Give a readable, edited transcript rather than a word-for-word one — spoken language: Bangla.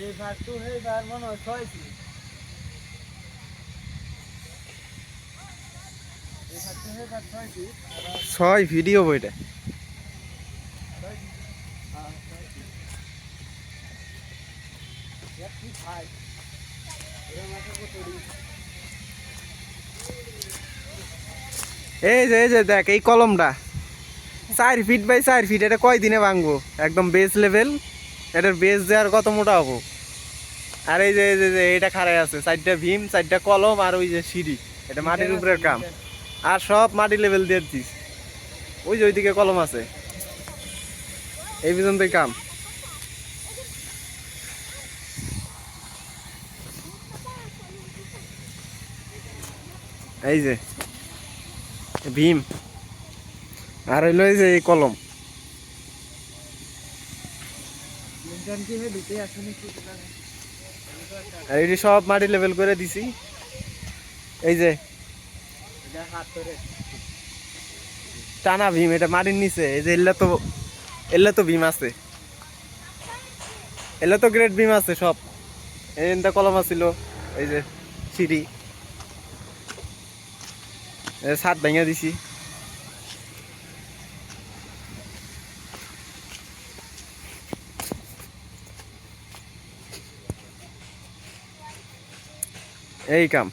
এইবার তো এইবার মনে হয় 6 ফিট। এইবার তো এইবার 6 ফিট। 6 ভিডিও বইটা। 6 ফিট। হ্যাঁ 6 ফিট। এক ফিট হাই। এর মাথা কতড়ি? এই যে দেখ এই কলমটা 4 ফিট বাই 4 ফিট, এটা কয় দিনে ভাঙবো? একদম বেস লেভেল। এটার বেস দেওয়ার কত মোটা হবো? আর এই যে এটা খাড়াই আছে, 4টা ভীম, 4টা কলম, আর ওই যে সিঁড়ি। এটা মাটির উপরের কাম। আর সব মাটি লেভেল দিয়ে দিস। ওই যে ওইদিকে কলম আছে, এই পর্যন্তই কাম। এই যে ভীম, আর হইলো এই যে এই কলম। ইন্টার্ন কি হে দিতে আসেনি কি না? আর এটি সব মাটি লেভেল করে দিছি। এই যে এটা হাত ধরে। টানা ভীম, এটা মাটির নিচে। এই যে এল্লা তো ভীম আছে, এল্লা তো গ্রেট ভীম আছে সব। এইটা কলম আছিল, এই যে সিঁড়ি, ছাদ ভেঙে দিছি। এই কাম।